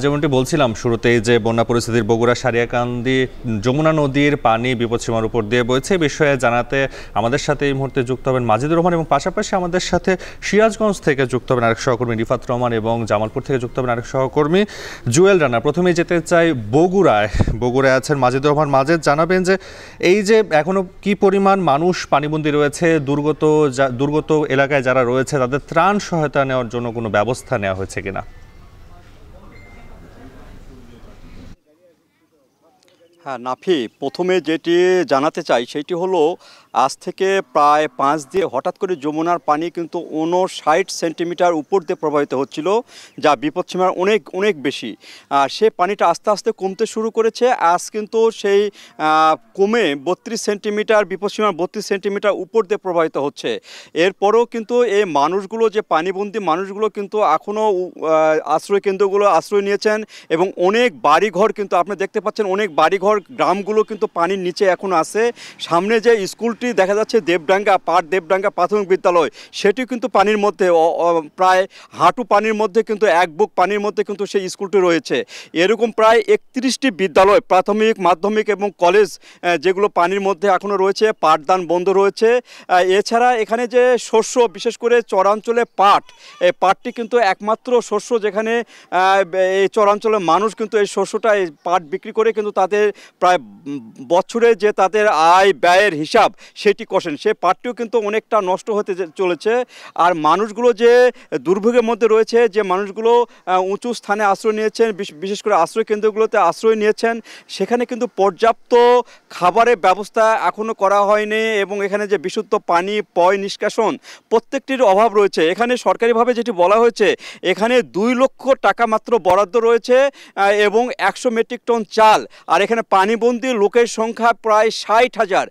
যেমনটি বলছিলাম শুরুতেই যে বন্যা পরিস্থিতির বগুড়া সারিয়াকান্দি যমুনা নদীর পানি বিপদসীমার উপর দিয়ে বইছে এই বিষয়ে জানাতে আমাদের সাথে এই মুহূর্তে যুক্ত হবেন মাজিদুর রহমান এবং পাশাপাশি আমাদের সাথে সিরাজগঞ্জ থেকে যুক্ত হবেন আরেক সহকর্মী রিফাত রহমান এবং জামালপুর থেকে যুক্ত হবেন আরেক সহকর্মী জুয়েল রানা। প্রথমেই যেতে চাই বগুড়ায় আছেন মাজিদুর রহমান। মাজেদ, জানাবেন যে এই যে এখনো কি পরিমাণ মানুষ পানিবন্দী রয়েছে, দুর্গত এলাকায় যারা রয়েছে তাদের ত্রাণ সহায়তা নেওয়ার জন্য কোনো ব্যবস্থা নেওয়া হয়েছে কিনা? হ্যাঁ নাফি, প্রথমে যেটি জানাতে চাই সেটি হলো আজ থেকে প্রায় 5 দিন হঠাৎ করে যমুনার পানি কিন্তু 59 সেন্টিমিটার উপর দিয়ে প্রবাহিত হচ্ছিল, যা বিপদসীমার অনেক অনেক বেশি। সে পানিটা আস্তে আস্তে কমতে শুরু করেছে। আজ কিন্তু সেই কমে 32 সেন্টিমিটার, বিপদসীমার 32 সেন্টিমিটার উপর দিয়ে প্রবাহিত হচ্ছে। এরপরেও কিন্তু এই মানুষগুলো, যে পানিবন্দী মানুষগুলো কিন্তু এখনও আশ্রয় কেন্দ্রগুলো আশ্রয় নিয়েছেন এবং অনেক বাড়িঘর কিন্তু আপনি দেখতে পাচ্ছেন, অনেক বাড়িঘর গ্রামগুলো কিন্তু পানির নিচে এখন আছে। সামনে যে স্কুলটি দেখা যাচ্ছে দেবডাঙ্গা প্রাথমিক বিদ্যালয়, সেটিও কিন্তু পানির মধ্যে, প্রায় হাঁটু পানির মধ্যে, কিন্তু এক বুক পানির মধ্যে কিন্তু সেই স্কুলটি রয়েছে। এরকম প্রায় 31টি বিদ্যালয়, প্রাথমিক, মাধ্যমিক এবং কলেজ, যেগুলো পানির মধ্যে এখনও রয়েছে, পাঠদান বন্ধ রয়েছে। এছাড়া এখানে যে শস্য, বিশেষ করে চরাঞ্চলে পাট, এই পাটটি কিন্তু একমাত্র শস্য যেখানে এই চরাঞ্চলের মানুষ কিন্তু এই শস্যটা, এই পাট বিক্রি করে কিন্তু তাদের প্রায় বছরে যে তাদের আয় ব্যয়ের হিসাব সেটি কষেন। সে পাটটিও কিন্তু অনেকটা নষ্ট হতে চলেছে। আর মানুষগুলো যে দুর্ভোগের মধ্যে রয়েছে, যে মানুষগুলো উঁচু স্থানে আশ্রয় নিয়েছেন, বিশেষ করে আশ্রয় কেন্দ্রগুলোতে আশ্রয় নিয়েছেন, সেখানে কিন্তু পর্যাপ্ত খাবারের ব্যবস্থা এখনও করা হয়নি এবং এখানে যে বিশুদ্ধ পানি, পয় নিষ্কাশন, প্রত্যেকটির অভাব রয়েছে। এখানে সরকারিভাবে যেটি বলা হয়েছে, এখানে 2 লক্ষ টাকা মাত্র বরাদ্দ রয়েছে এবং 100 মেট্রিক টন চাল। আর এখানে পানিবন্দী লোকের সংখ্যা প্রায় 60,000।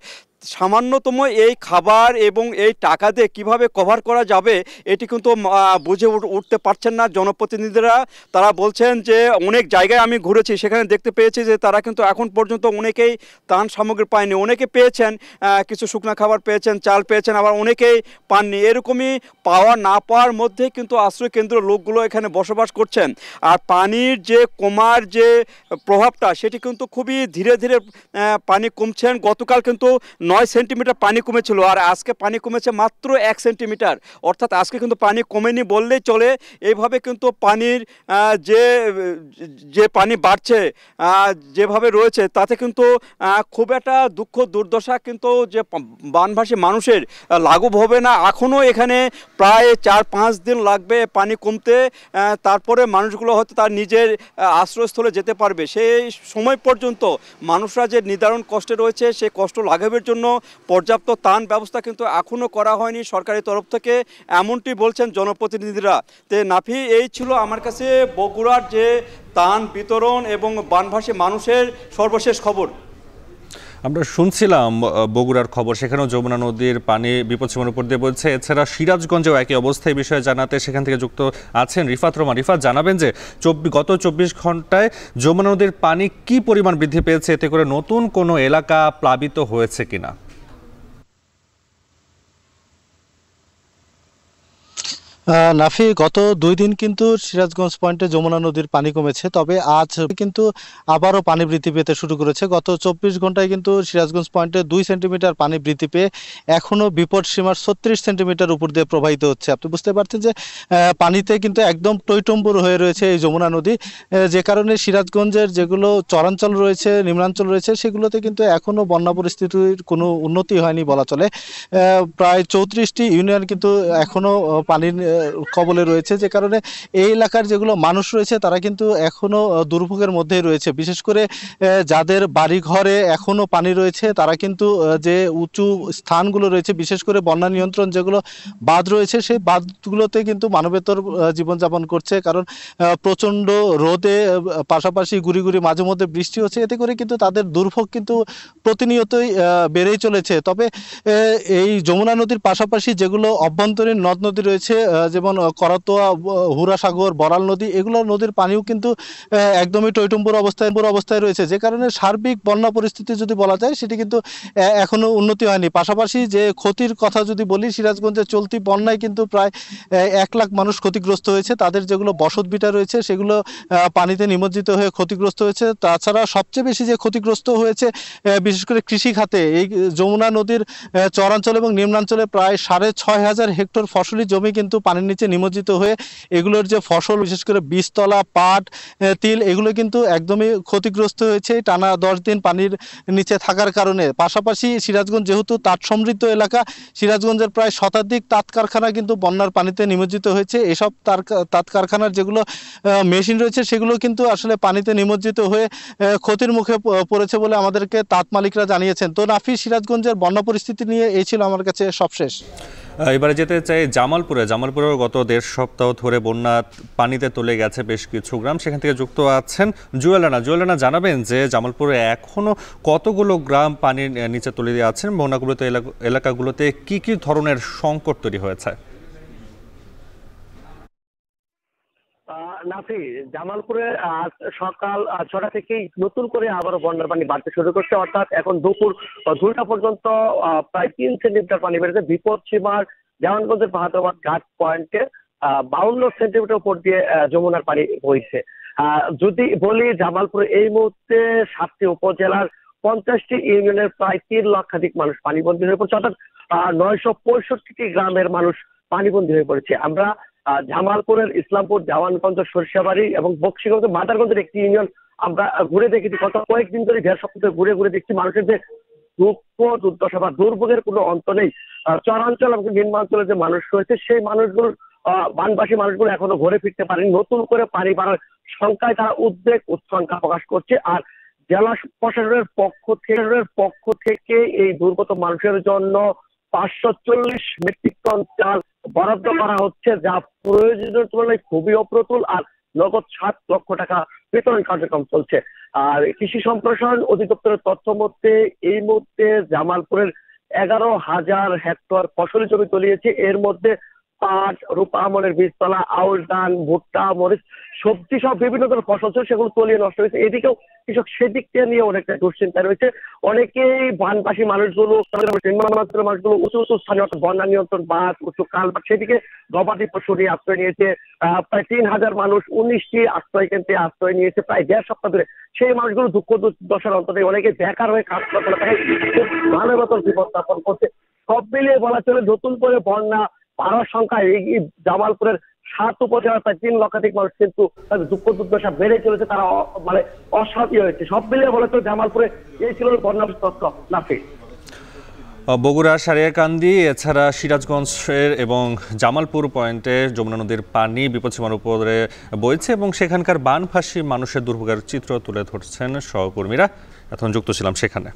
সামান্যতম এই খাবার এবং এই টাকা দিয়ে কীভাবে কভার করা যাবে এটি কিন্তু বুঝে উঠতে পারছেন না জনপ্রতিনিধিরা। তারা বলছেন যে অনেক জায়গায় আমি ঘুরেছি, সেখানে দেখতে পেয়েছি যে তারা কিন্তু এখন পর্যন্ত অনেকেই ত্রাণ সামগ্রী পায়নি। অনেকে পেয়েছেন, কিছু শুকনো খাবার পেয়েছেন, চাল পেয়েছেন, আবার অনেকেই পাননি। এরকমই পাওয়া না পাওয়ার মধ্যে কিন্তু আশ্রয় কেন্দ্র লোকগুলো এখানে বসবাস করছেন। আর পানির যে কমার যে প্রভাবটা, সেটি কিন্তু খুবই ধীরে ধীরে পানি কমছেন। গতকাল কিন্তু 9 সেন্টিমিটার পানি কমেছিল, আর আজকে পানি কমেছে মাত্র 1 সেন্টিমিটার। অর্থাৎ আজকে কিন্তু পানি কমেনি বললেই চলে। এইভাবে কিন্তু পানির যে পানি বাড়ছে, যেভাবে রয়েছে, তাতে কিন্তু খুব একটা দুঃখ দুর্দশা কিন্তু যে বানভাসী মানুষের লাঘব হবে না। এখনও এখানে প্রায় 4-5 দিন লাগবে পানি কমতে, তারপরে মানুষগুলো হয়তো তার নিজের আশ্রয়স্থলে যেতে পারবে। সেই সময় পর্যন্ত মানুষরা যে নির্ধারণ কষ্টে রয়েছে, সেই কষ্ট লাঘবের জন্য পর্যাপ্ত ত্রাণ ব্যবস্থা কিন্তু এখনও করা হয়নি সরকারি তরফ থেকে, এমনটি বলছেন জনপ্রতিনিধিরা। নাফি, এই ছিল আমার কাছে বগুড়ার যে ত্রাণ বিতরণ এবং বানভাসী মানুষের সর্বশেষ খবর। আমরা শুনছিলাম বগুড়ার খবর, সেখানেও যমুনা নদীর পানি বিপদসীমার উপর দিয়ে বলছে। এছাড়া সিরাজগঞ্জেও একই অবস্থা। এই বিষয়ে জানাতে সেখান থেকে যুক্ত আছেন রিফাত রহমান। রিফাত, জানাবেন যে গত 24 ঘন্টায় যমুনা নদীর পানি কি পরিমাণ বৃদ্ধি পেয়েছে, এতে করে নতুন কোনো এলাকা প্লাবিত হয়েছে কিনা? নাফি, গত 2 দিন কিন্তু সিরাজগঞ্জ পয়েন্টে যমুনা নদীর পানি কমেছে, তবে আজ কিন্তু আবারও পানি বৃদ্ধি পেতে শুরু করেছে। গত 24 ঘন্টায় কিন্তু সিরাজগঞ্জ পয়েন্টে 2 সেন্টিমিটার পানি বৃদ্ধি পেয়ে এখনও বিপদ সীমার 36 সেন্টিমিটার উপর দিয়ে প্রবাহিত হচ্ছে। আপনি বুঝতে পারছেন যে পানিতে কিন্তু একদম টইটম্বুর হয়ে রয়েছে এই যমুনা নদী, যে কারণে সিরাজগঞ্জের যেগুলো চরাঞ্চল রয়েছে, নিম্নাঞ্চল রয়েছে, সেগুলোতে কিন্তু এখনও বন্যা পরিস্থিতির কোনো উন্নতি হয়নি বলা চলে। প্রায় 34টি ইউনিয়ন কিন্তু এখনও পানির কবলে রয়েছে, যে কারণে এই এলাকার যেগুলো মানুষ রয়েছে তারা কিন্তু এখনো দুর্ভোগের মধ্যেই রয়েছে। বিশেষ করে যাদের বাড়ি ঘরে এখনো পানি রয়েছে, তারা কিন্তু যে উঁচু স্থানগুলো রয়েছে, বিশেষ করে বন্যা নিয়ন্ত্রণ যেগুলো বাঁধ রয়েছে, সেই বাঁধগুলোতে কিন্তু মানবেতর জীবনযাপন করছে। কারণ প্রচণ্ড রোদে পাশাপাশি গুড়ি গুড়ি মাঝে মধ্যে বৃষ্টি হচ্ছে, এতে করে কিন্তু তাদের দুর্ভোগ কিন্তু প্রতিনিয়তই বেড়েই চলেছে। তবে এই যমুনা নদীর পাশাপাশি যেগুলো অভ্যন্তরীণ নদ নদী রয়েছে, যেমন করতোয়া, হুরাসাগর, বড়াল নদী, এগুলো নদীর পানিও কিন্তু একদমই টইটুম্বুর অবস্থায় রয়েছে, যে কারণে সার্বিক বন্যা পরিস্থিতি যদি বলা যায় সেটি কিন্তু এখনো উন্নতি হয়নি। পাশাপাশি যে ক্ষতির কথা যদি বলি, সিরাজগঞ্জে চলতি বন্যায় কিন্তু প্রায় 1 লাখ মানুষ ক্ষতিগ্রস্ত হয়েছে। তাদের যেগুলো বসতভিটা রয়েছে সেগুলো পানিতে নিমজ্জিত হয়ে ক্ষতিগ্রস্ত হয়েছে। তাছাড়া সবচেয়ে বেশি যে ক্ষতিগ্রস্ত হয়েছে বিশেষ করে কৃষি খাতে, এই যমুনা নদীর চরাঞ্চল এবং নিম্নাঞ্চলে প্রায় 6,500 হেক্টর ফসলি জমি কিন্তু পানির নিচে নিমজ্জিত হয়ে এগুলোর যে ফসল, বিশেষ করে বীজতলা, পাট, তিল, এগুলো কিন্তু একদমই ক্ষতিগ্রস্ত হয়েছে টানা 10 দিন পানির নিচে থাকার কারণে। পাশাপাশি সিরাজগঞ্জ যেহেতু তাঁত সমৃদ্ধ এলাকা, সিরাজগঞ্জের প্রায় শতাধিক তাঁত কারখানা কিন্তু বন্যার পানিতে নিমজ্জিত হয়েছে। এসব তাঁত কারখানার যেগুলো মেশিন রয়েছে সেগুলো কিন্তু আসলে পানিতে নিমজ্জিত হয়ে ক্ষতির মুখে পড়েছে বলে আমাদেরকে তাঁত মালিকরা জানিয়েছেন। তো নাফি, সিরাজগঞ্জের বন্যা পরিস্থিতি নিয়ে এই ছিল আমার কাছে সবশেষ। এবারে যেতে চাই জামালপুরেও গত 1.5 সপ্তাহ ধরে বন্যা পানিতে তলে গেছে বেশ কিছু গ্রাম। সেখান থেকে যুক্ত আছেন জুয়েল রানা। জানাবেন যে জামালপুরে এখনো কতগুলো গ্রাম পানির নিচে তলিয়ে আছেন, বন্যাগুলোতে এলাকাগুলোতে কি কি ধরনের সংকট তৈরি হয়েছে? নাফি, জামালপুরে আজ সকাল 6টা থেকেই নতুন করে আবারও বন্যার পানি বাড়তে শুরু করছে। অর্থাৎ এখন দুপুর 2টা পর্যন্ত প্রায় 3 সেন্টিমিটার পানি বেড়েছে। বিপদ সীমার দেওয়ানগঞ্জের বাহাদুরাবাদ ঘাট পয়েন্টে 52 সেন্টিমিটার উপর দিয়ে যমুনার পানি বইছে। যদি বলি, জামালপুরে এই মুহূর্তে 7টি উপজেলার 50টি ইউনিয়নের প্রায় 3 লক্ষাধিক মানুষ পানিবন্দী হয়ে পড়ছে। অর্থাৎ 965টি গ্রামের মানুষ পানিবন্দী হয়ে পড়েছে। আমরা জামালপুরের ইসলামপুর, দেওয়ানগঞ্জ, সরিষাবাড়ি এবং বক্সিগঞ্জ, মাদারগঞ্জের একটি ইউনিয়ন আমরা ঘুরে দেখেছি। গত কয়েকদিন ধরে 1.5 সপ্তাহ ঘুরে দেখছি মানুষের যে দুঃখ, দুর্দশা বা দুর্ভোগের কোনো অন্ত নেই। চরাঞ্চল এবং নিম্নাঞ্চলে যে মানুষ রয়েছে সেই মানুষগুলোর বানবাসী মানুষগুলো এখনো ঘরে ফিরতে পারেনি। নতুন করে পানি বাড়ার সংখ্যায় তারা উদ্বেগ, উৎকণ্ঠা প্রকাশ করছে। আর জেলা প্রশাসনের পক্ষ থেকে এই দুর্গত মানুষের জন্য 540 মেট্রিক টন চাল বরাদ্দ করা হচ্ছে, যা প্রয়োজনের তুলনায় খুবই অপ্রতুল। আর নগদ 7 লক্ষ টাকা বিতরণ কার্যক্রম চলছে। আর কৃষি সম্প্রসারণ অধিদপ্তরের তথ্য মতে এই মুহূর্তে জামালপুরের 11,000 হেক্টর ফসলি জমি তলিয়েছে। এর মধ্যে পাট, রূপা আমনের বীজতলা, আউশ ধান, ভুট্টা, মরিচ, সবজি সব বিভিন্ন ধরনের ফসল ছিল, সেগুলো তলিয়ে নষ্ট হয়েছে। এদিকেও কৃষক সেদিকটা নিয়ে অনেকটা দুশ্চিন্তা রয়েছে। অনেকেই বানবাসী মানুষগুলো উঁচু স্থানীয় বন্যা নিয়ন্ত্রণ বাঁধ, উঁচু কালভার্ট, সেদিকে গবাদি পশু নিয়ে আশ্রয় নিয়েছে। প্রায় 3,000 মানুষ 19টি আশ্রয় কেন্দ্রে আশ্রয় নিয়েছে প্রায় 1.5 সপ্তাহ ধরে। সেই মানুষগুলো দুঃখ দুর্দশার অন্তত অনেকে বেকার হয়ে কাজ করতে পারে, খুব ভালো মতন জীবনযাপন করছে। সব মিলিয়ে বলা চলে নতুন করে বন্যা বাড়ার সংখ্যা এই জামালপুরের 7 উপজেলার প্রায় 3 লক্ষাধিক মানুষ কিন্তু তাদের দুঃখ দুর্দশা বেড়ে চলেছে, তারা মানে অশান্তি হয়েছে। সব মিলিয়ে বলা চলে জামালপুরে এই ছিল বন্যার তথ্য। নাফি, বগুড়া, সারিয়াকান্দি এছাড়া সিরাজগঞ্জের এবং জামালপুর পয়েন্টে যমুনা নদীর পানি বিপদসীমার উপরে বইছে এবং সেখানকার বানভাসী মানুষের দুর্ভোগের চিত্র তুলে ধরছেন সহকর্মীরা। এখন যুক্ত ছিলাম সেখানে।